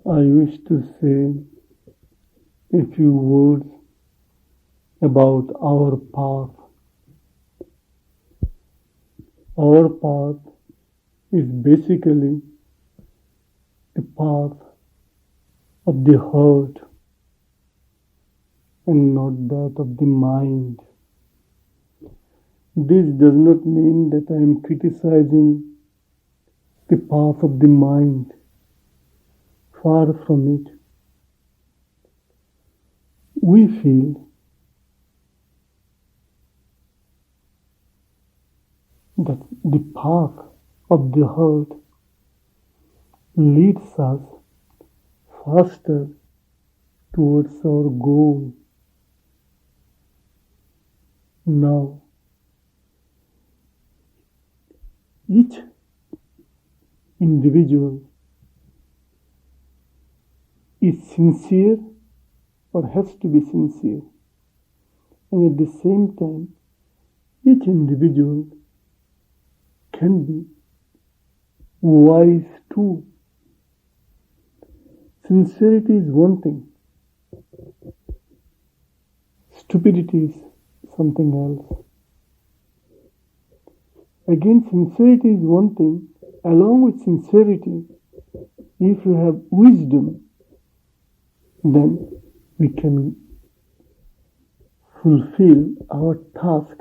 I wish to say a few words about our path. Our path is basically the path of the heart and not that of the mind. This does not mean that I am criticizing the path of the mind. Far from it. We feel that the path of the heart leads us faster towards our goal. Now, each individual is sincere or has to be sincere, and at the same time, each individual can be wise too. Sincerity is one thing, stupidity is something else. Again, sincerity is one thing. Along with sincerity, if you have wisdom, then we can fulfill our task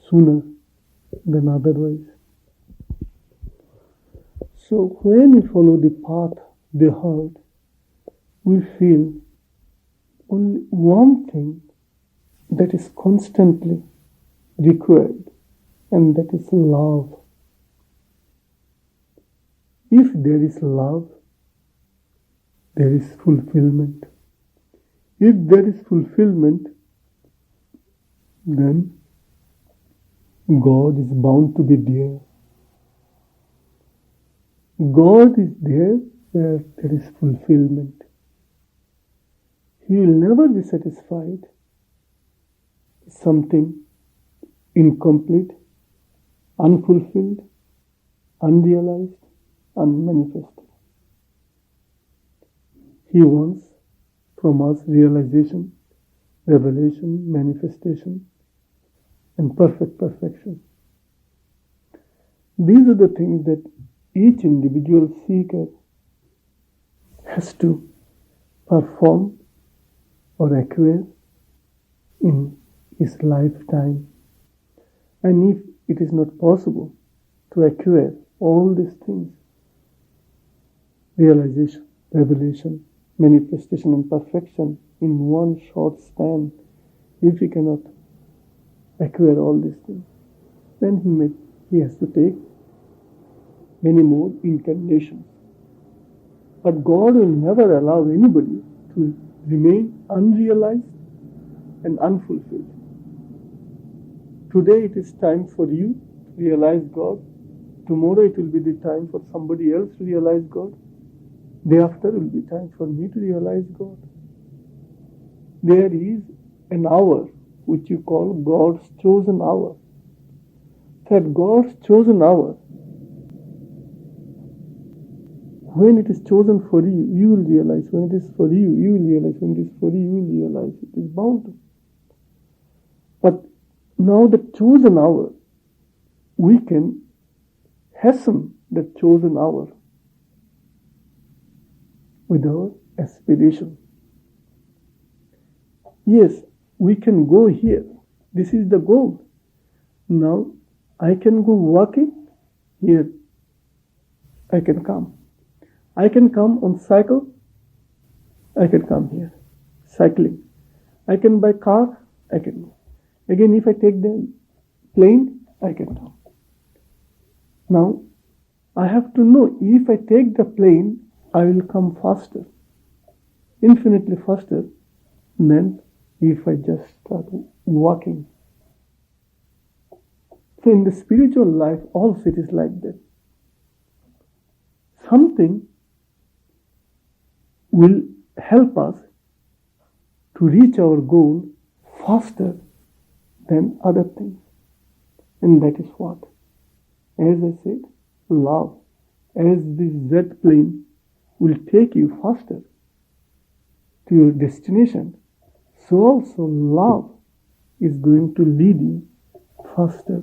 sooner than otherwise. So when we follow the path, the heart, we feel only one thing that is constantly required, and that is love. If there is love, there is fulfillment. If there is fulfillment, then God is bound to be there. God is there where there is fulfillment. He will never be satisfied with something incomplete, unfulfilled, unrealized, unmanifested. He wants from us realization, revelation, manifestation, and perfection. These are the things that each individual seeker has to perform or acquire in his lifetime. And if it is not possible to acquire all these things, realization, revelation, manifestation and perfection in one short span, if he cannot acquire all these things, then he has to take many more incarnations. But God will never allow anybody to remain unrealized and unfulfilled. Today it is time for you to realize God. Tomorrow it will be the time for somebody else to realize God. Day after will be time for me to realize God. There is an hour which you call God's chosen hour. That God's chosen hour, when it is chosen for you, you will realize. When it is for you, you will realize. When it is for you, you will realize. It is bound to. But now the chosen hour, we can hasten the chosen hour with our aspiration. Yes, we can go here. This is the goal. Now, I can go walking here. I can come. I can come on cycle. I can come here. Cycling. I can by car. I can go. Again, if I take the plane, I can come. Now, I have to know if I take the plane, I will come faster, infinitely faster than if I just start walking. So in the spiritual life also it is like that. Something will help us to reach our goal faster than other things. And that is what? As I said, love. As this jet plane will take you faster to your destination, so also love is going to lead you faster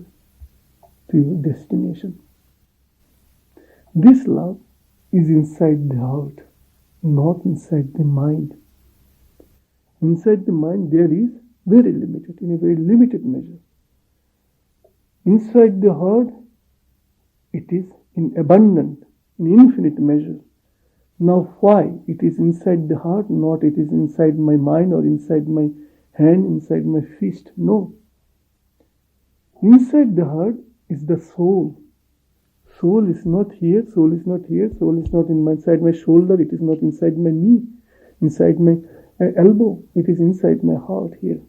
to your destination. This love is inside the heart, not inside the mind. Inside the mind there is very limited, in a very limited measure. Inside the heart it is in abundant, in infinite measure. Now why it is inside the heart, not it is inside my mind or inside my hand, inside my fist? No. Inside the heart is the soul. Soul is not here, soul is not here, soul is not inside my shoulder, it is not inside my knee, inside my elbow, it is inside my heart here.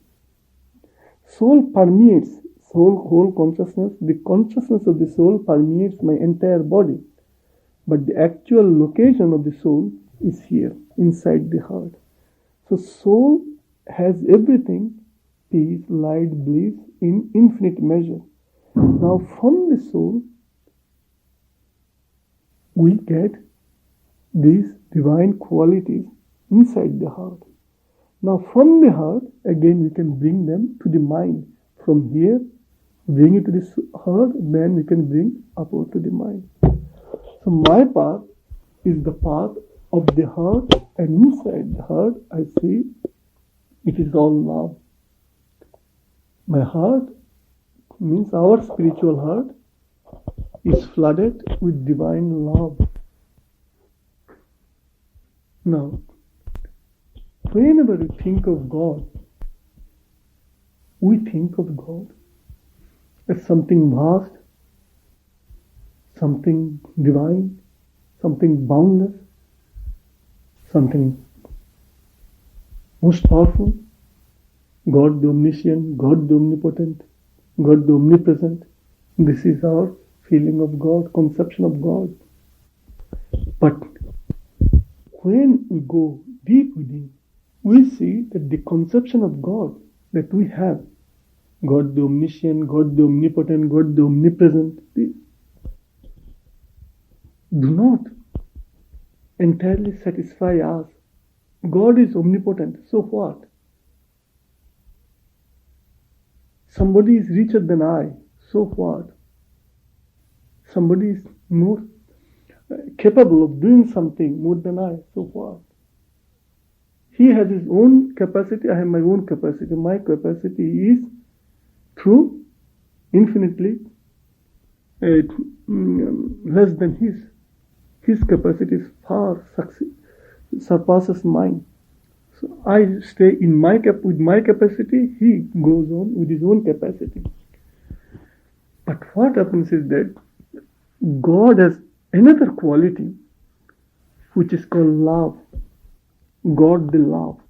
Soul permeates, whole consciousness, the consciousness of the soul permeates my entire body. But the actual location of the soul is here, inside the heart. So soul has everything, peace, light, bliss, in infinite measure. Now from the soul, we get these divine qualities inside the heart. Now from the heart, again we can bring them to the mind. From here, bring it to the heart, then we can bring upward to the mind. So my path is the path of the heart, and inside the heart I see it is all love. My heart means our spiritual heart is flooded with divine love. Now, whenever we think of God, we think of God as something vast, something divine, something boundless, something most powerful. God the omniscient, God the omnipotent, God the omnipresent. This is our feeling of God, conception of God. But when we go deep within, we see that the conception of God that we have, God the omniscient, God the omnipotent, God the omnipresent, do not entirely satisfy us. God is omnipotent, so what? Somebody is richer than I, so what? Somebody is more capable of doing something more than I, so what? He has his own capacity, I have my own capacity. My capacity is through infinitely less than his. His capacity is far surpasses mine. So I stay in with my capacity, he goes on with his own capacity. But what happens is that God has another quality which is called love. God the love.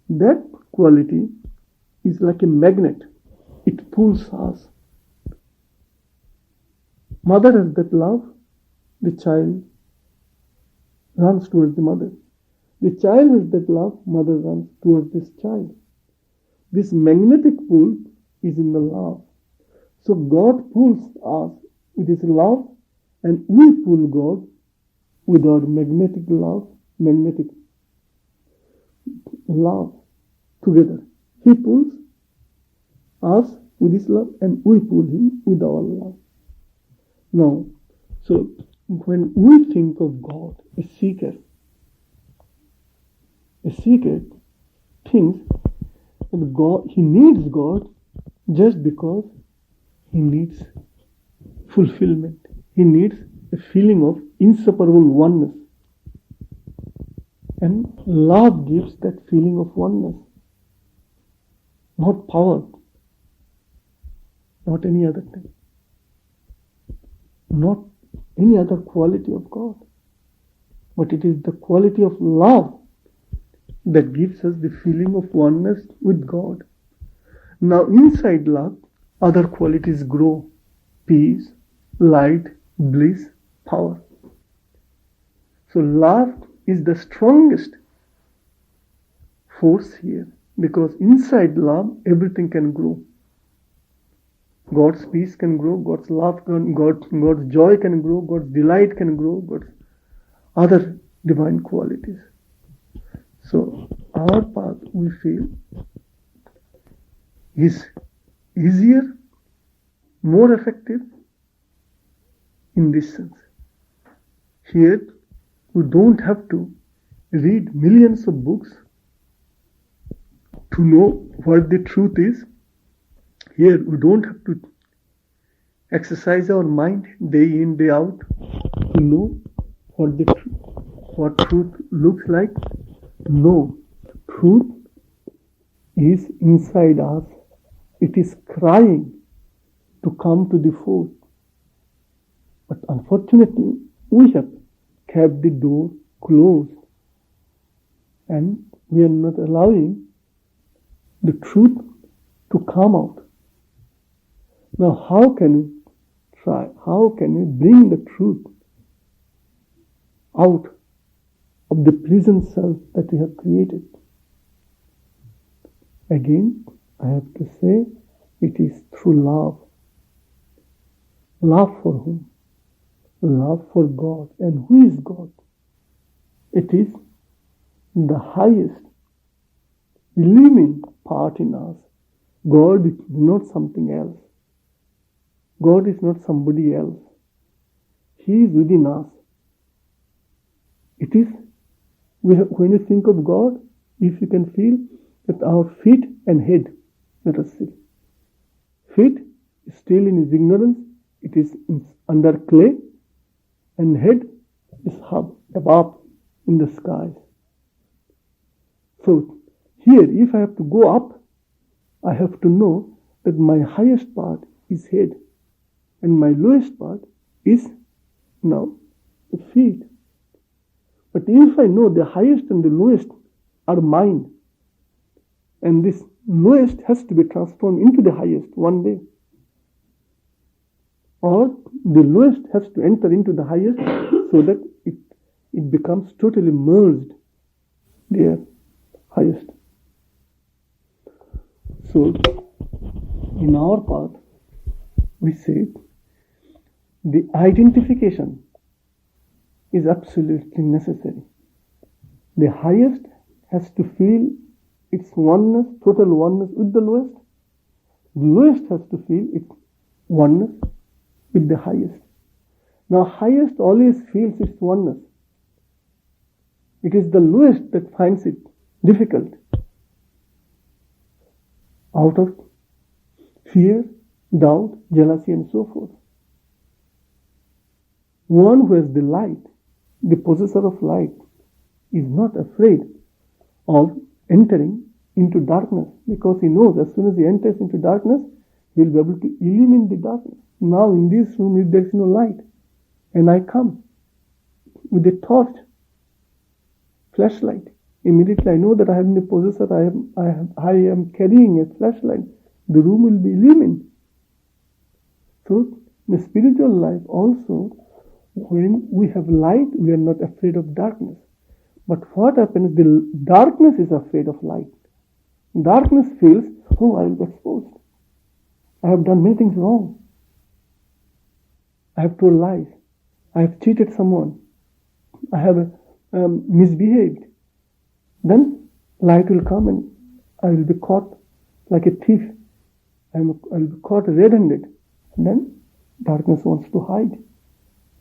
That quality is like a magnet. It pulls us. Mother has that love, the child runs towards the mother. The child has that love, mother runs towards this child. This magnetic pull is in the love. So God pulls us with his love, and we pull God with our magnetic love together. He pulls us with his love, and we pull him with our love. Now, so when we think of God, a seeker thinks that God, he needs God just because he needs fulfillment. He needs a feeling of inseparable oneness. And love gives that feeling of oneness. Not power. Not any other thing. Not any other quality of God. But it is the quality of love that gives us the feeling of oneness with God. Now inside love, other qualities grow. Peace, light, bliss, power. So love is the strongest force here, because inside love everything can grow. God's peace can grow, God's love can, God's joy can grow, God's delight can grow, God's other divine qualities. So our path, we feel, is easier, more effective in this sense. Here, we don't have to read millions of books to know what the truth is. Here, we don't have to exercise our mind day in, day out to know what truth looks like. No, truth is inside us. It is crying to come to the fore. But unfortunately, we have kept the door closed and we are not allowing the truth to come out. Now, how can we try? How can we bring the truth out of the prison cell that we have created? Again, I have to say, it is through love. Love for whom? Love for God. And who is God? It is the highest living part in us. God is not something else. God is not somebody else. He is within us. It is, when you think of God, if you can feel that our feet and head, let us see. Feet is still in his ignorance, it is under clay, and head is above in the skies. So here, if I have to go up, I have to know that my highest part is head and my lowest part is now the feet. But if I know the highest and the lowest are mine, and this lowest has to be transformed into the highest one day, or the lowest has to enter into the highest so that it becomes totally merged there, highest. So, in our path, we say the identification is absolutely necessary. The highest has to feel its oneness, total oneness with the lowest. The lowest has to feel its oneness with the highest. Now, highest always feels its oneness. It is the lowest that finds it difficult out of fear, doubt, jealousy, and so forth. One who has the light, the possessor of light, is not afraid of entering into darkness, because he knows as soon as he enters into darkness, he will be able to illumine the darkness. Now in this room, if there is no light, and I come with a torch, flashlight, immediately I know that I am the possessor, I am carrying a flashlight. The room will be illumined. So, in the spiritual life also, when we have light, we are not afraid of darkness. But what happens, the darkness is afraid of light. Darkness feels, oh, I will be exposed. I have done many things wrong. I have told lies. I have cheated someone. I have misbehaved. Then light will come and I will be caught like a thief. I will be caught red-handed. Then darkness wants to hide.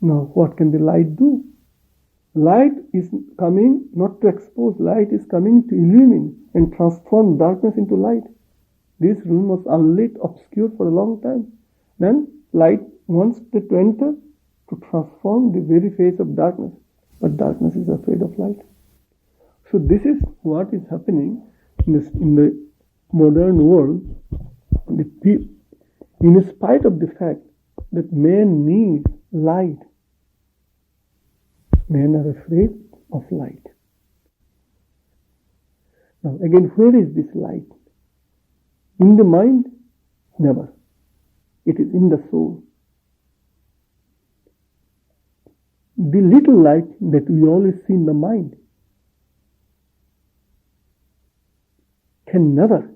Now what can the light do? Light is coming not to expose. Light is coming to illumine and transform darkness into light. This room was unlit, obscure for a long time. Then light wants to enter to transform the very face of darkness. But darkness is afraid of light. So this is what is happening in the modern world. In spite of the fact that men need light, men are afraid of light. Now again, where is this light? In the mind? Never. It is in the soul. The little light that we always see in the mind can never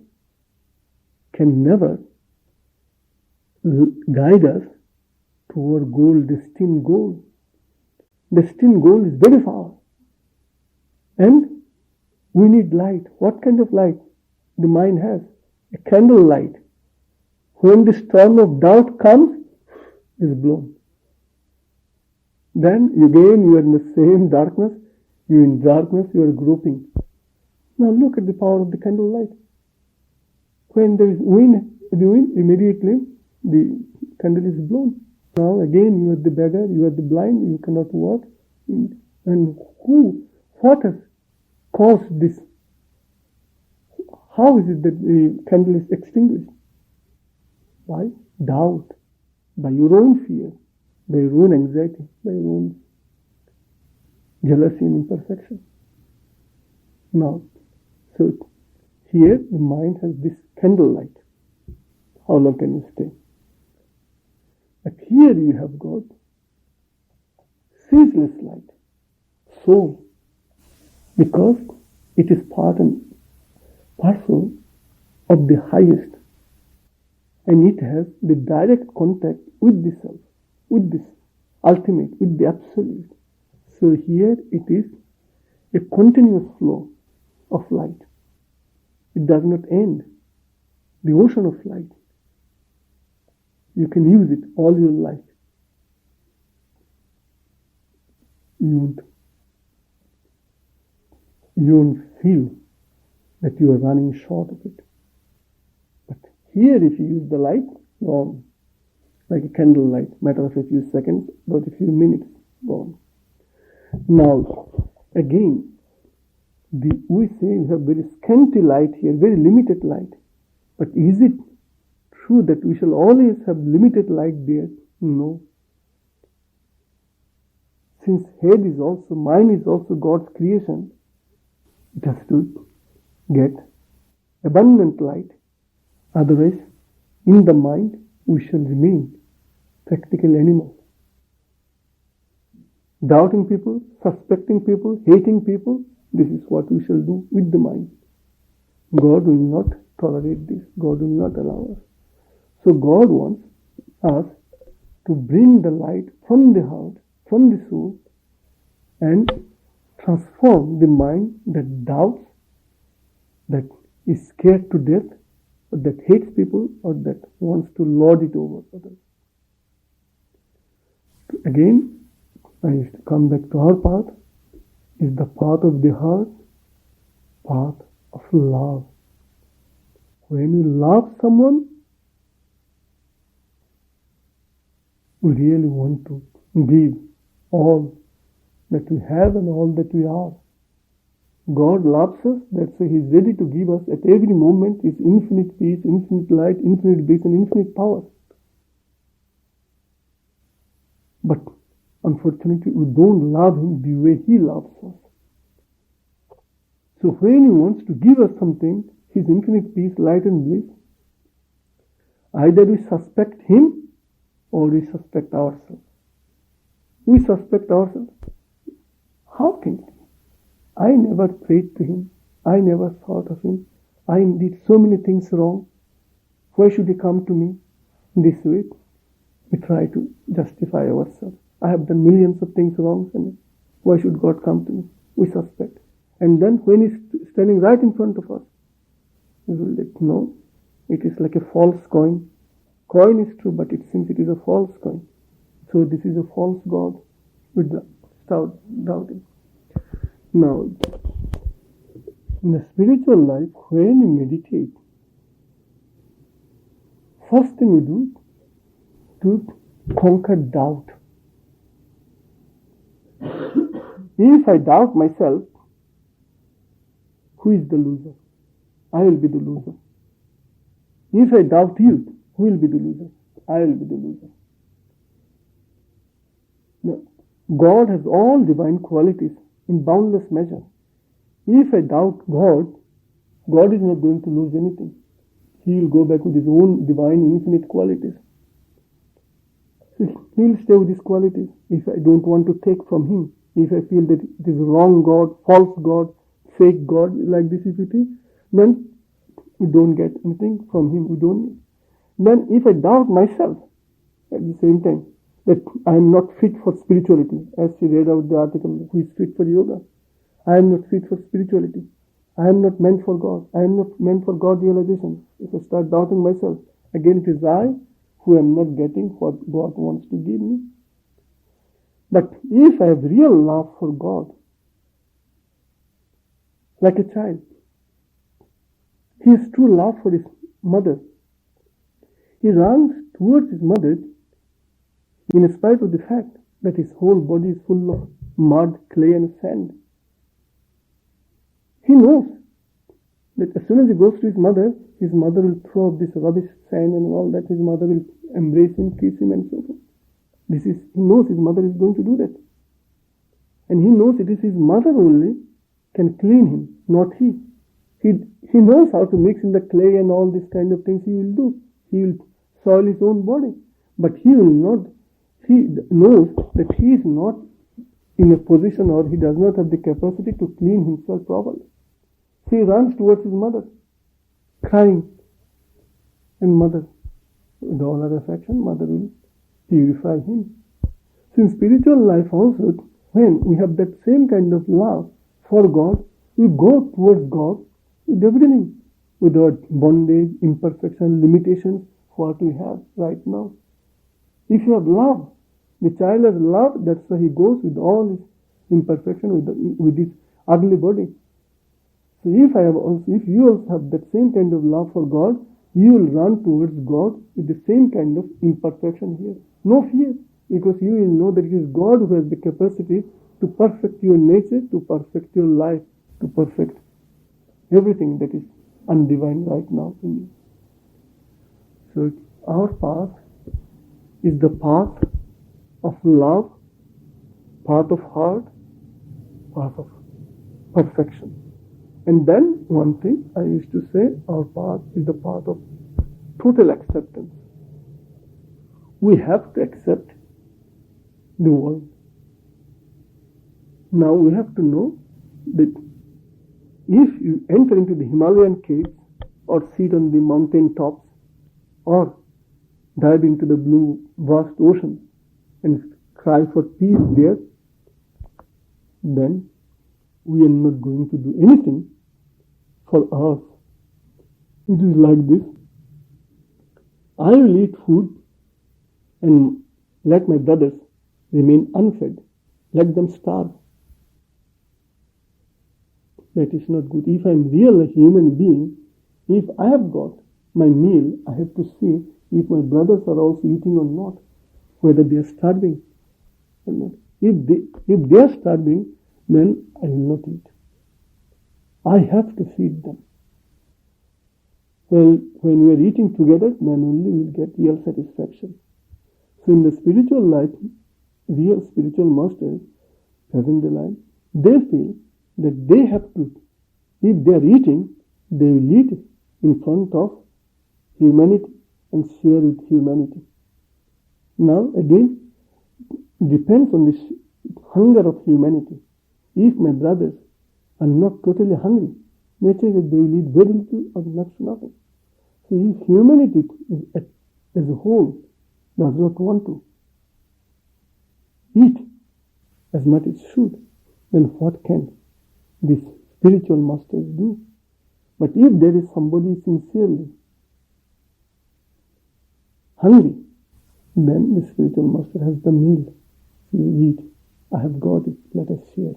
guide us to our goal, destined goal. Destined goal is very far. And we need light. What kind of light? The mind has a candle light. When the storm of doubt comes, is blown. Then again you are in the same darkness. You are in darkness, you are groping. Now look at the power of the candle light. When there is wind, immediately the candle is blown. Now again you are the beggar, you are the blind, you cannot walk. And what has caused this? How is it that the candle is extinguished? By doubt, by your own fear, by your own anxiety, by your own jealousy and imperfection. Now, so here the mind has this candle light. How long can you stay? But here you have got ceaseless light, soul, because it is part and parcel of the highest, and it has the direct contact with the self, with this ultimate, with the absolute. So here it is a continuous flow of light. It does not end. The ocean of light. You can use it all your life. You won't feel that you are running short of it. But here if you use the light, gone. Like a candle light, matter of a few seconds, but a few minutes, gone. Now, again, we say we have very scanty light here, very limited light. But is it true that we shall always have limited light there? No. Since mind is also God's creation, it has to get abundant light. Otherwise, in the mind, we shall remain practical animals. Doubting people, suspecting people, hating people, this is what we shall do with the mind. God will not tolerate this. God will not allow us. So God wants us to bring the light from the heart, from the soul, and transform the mind that doubts, that is scared to death, or that hates people, or that wants to lord it over others. Again, I used to come back to our path, is the path of the heart, path of love. When you love someone, we really want to give all that we have and all that we are. God loves us, that's why He is ready to give us at every moment His infinite peace, infinite light, infinite bliss and infinite power. But unfortunately, we don't love Him the way He loves us. So when He wants to give us something, His infinite peace, light and bliss, either we suspect Him or we suspect ourselves. We suspect ourselves. How can it be? I never prayed to Him. I never thought of Him. I did so many things wrong. Why should He come to me this way? We try to justify ourselves. I have done millions of things wrong, and why should God come to me? We suspect. And then when He's standing right in front of us, we will know it is like a false coin. Coin is true, but it seems it is a false coin. So this is a false God. We start doubting. Now, in the spiritual life, when we meditate, first thing we do to conquer doubt. If I doubt myself, who is the loser? I will be the loser. If I doubt you, who will be the loser? I will be the loser. Now, God has all divine qualities in boundless measure. If I doubt God, God is not going to lose anything. He will go back with His own divine infinite qualities. He will stay with His qualities. If I don't want to take from Him, if I feel that it is wrong God, false God, fake God, like this if it is, then we don't get anything from Him. We don't. Then if I doubt myself at the same time, that I am not fit for spirituality, as she read out the article, who is fit for yoga. I am not fit for spirituality. I am not meant for God. I am not meant for God realization. If I start doubting myself, again it is I who am not getting what God wants to give me. But if I have real love for God, like a child, he has true love for his mother. He runs towards his mother in spite of the fact that his whole body is full of mud, clay and sand. He knows that as soon as he goes to his mother will throw up this rubbish, sand and all that. His mother will embrace him, kiss him and so forth. He knows his mother is going to do that. And he knows it is his mother only can clean him, not he. He knows how to mix in the clay and all these kind of things he will do. He will soil his own body. But he knows that he is not in a position, or he does not have the capacity to clean himself properly. So he runs towards his mother, crying. And mother, with all her affection, mother will purify him. So in spiritual life also, when we have that same kind of love for God, we go towards God with everything, without bondage, imperfection, limitations, what we have right now. If you have love, the child has love, that's why he goes with all his imperfection, with his ugly body. So if you also have that same kind of love for God, you will run towards God with the same kind of imperfection here. No fear, because you will know that it is God who has the capacity to perfect your nature, to perfect your life, to perfect everything that is undivine right now in you. So our path is the path of love, path of heart, path of perfection. And then one thing I used to say, our path is the path of total acceptance. We have to accept the world. Now we have to know that if you enter into the Himalayan caves, or sit on the mountain tops, or dive into the blue vast ocean and cry for peace there, then we are not going to do anything for us. It is like this. I will eat food and let my brothers remain unfed. Let them starve. That is not good. If I am really a human being, if I have got my meal, I have to see if my brothers are also eating or not, whether they are starving or not. If they are starving, then I will not eat. I have to feed them. Well, when we are eating together, then only we will get real satisfaction. So in the spiritual life, real spiritual masters, present the life, they feel that they have to, if they are eating, they will eat in front of humanity and share with humanity. Now again, depends on the hunger of humanity. If my brothers are not totally hungry, naturally they will eat very little or next to nothing. So if humanity as a whole does not want to eat as much as it should, then what can these spiritual masters do? But if there is somebody sincerely hungry, then the spiritual master has the meal. You eat. I have got it. Let us share.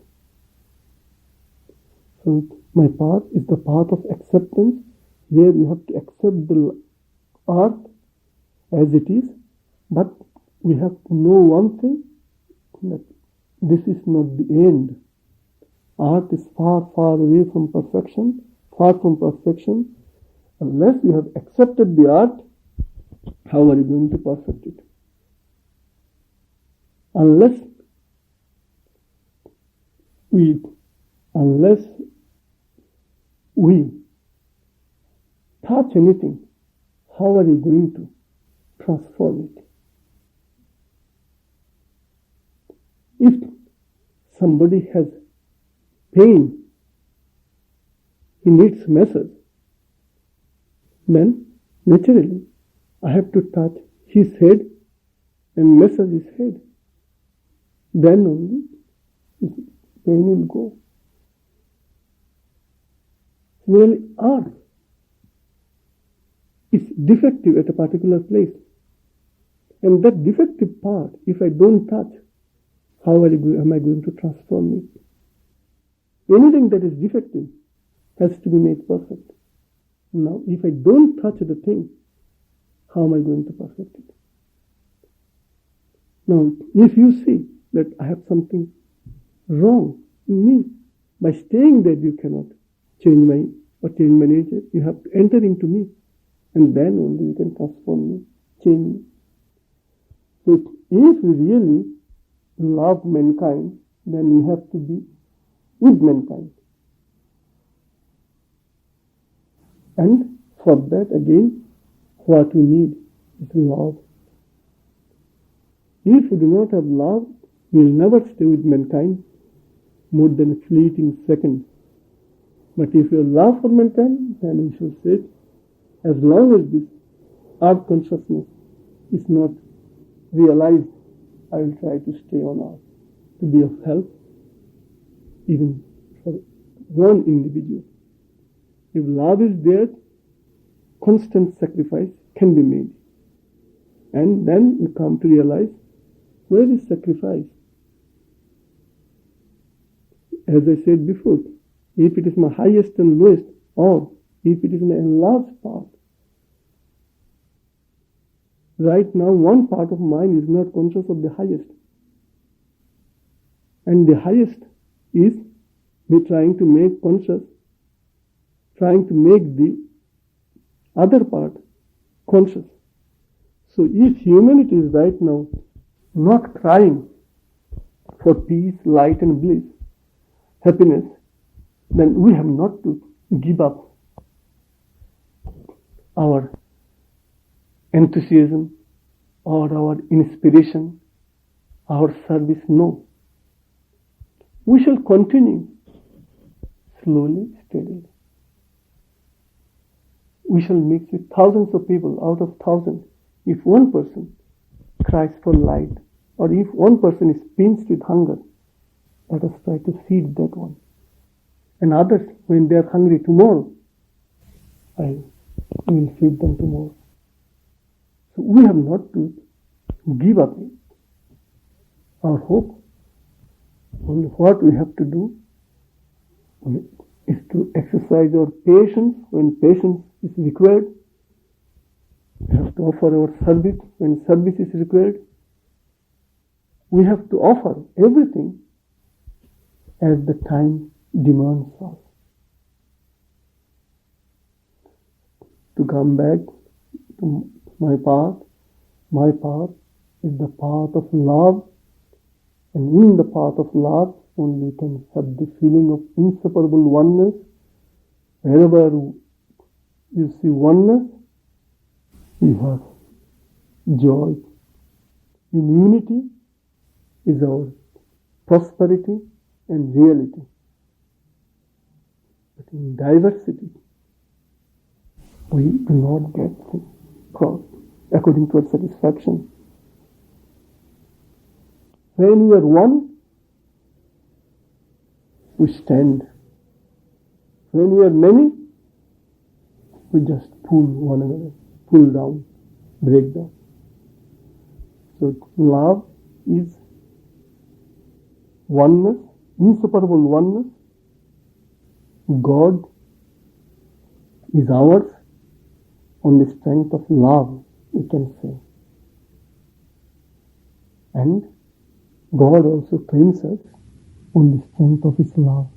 So my path is the path of acceptance. Here you have to accept the art as it is, but we have to know one thing, that this is not the end. Art is far, far away from perfection, far from perfection. Unless you have accepted the art, how are you going to perfect it? Unless we touch anything, how are you going to transform it? If somebody has pain, he needs massage, then naturally I have to touch his head and massage his head. Then only his pain will go. Similarly, earth is defective at a particular place. And that defective part, if I don't touch, how am I going to transform it? Anything that is defective has to be made perfect. Now, if I don't touch the thing, how am I going to perfect it? Now, if you see that I have something wrong in me, by staying there you cannot change my nature. You have to enter into me, and then only you can transform me, change me. So if we really love mankind, then we have to be with mankind. And for that, again, what we need is love. If we do not have love, we will never stay with mankind more than a fleeting second. But if you have love for mankind, then we should say, as long as this earth consciousness is not realized, I will try to stay on earth, to be of help, even for one individual. If love is there, constant sacrifice can be made. And then you come to realize, where is sacrifice? As I said before, if it is my highest and lowest, or if it is my enlarged part, right now one part of mine is not conscious of the highest. And the highest is me trying to make conscious, trying to make the other part conscious. So if humanity is right now not crying for peace, light and bliss, happiness, then we have not to give up our enthusiasm or our inspiration, our service. No. We shall continue slowly, steadily. We shall mix with thousands of people. Out of thousands, if one person cries for light, or if one person is pinched with hunger, let us try to feed that one. And others, when they are hungry tomorrow, I will feed them tomorrow. So we have not to give up our hope. Only what we have to do is to exercise our patience when patience is required. We have to offer our service when service is required. We have to offer everything as the time demands us. To come back to my path is the path of love, and in the path of love only can have the feeling of inseparable oneness. Wherever you see oneness, you have joy. In unity is our prosperity and reality. But in diversity, we do not get according to our satisfaction. When we are one, we stand. When we are many, we just pull one another, pull down, break down. So love is oneness, inseparable oneness. God is ours on the strength of love, we can say. And God also claims us on the strength of His love.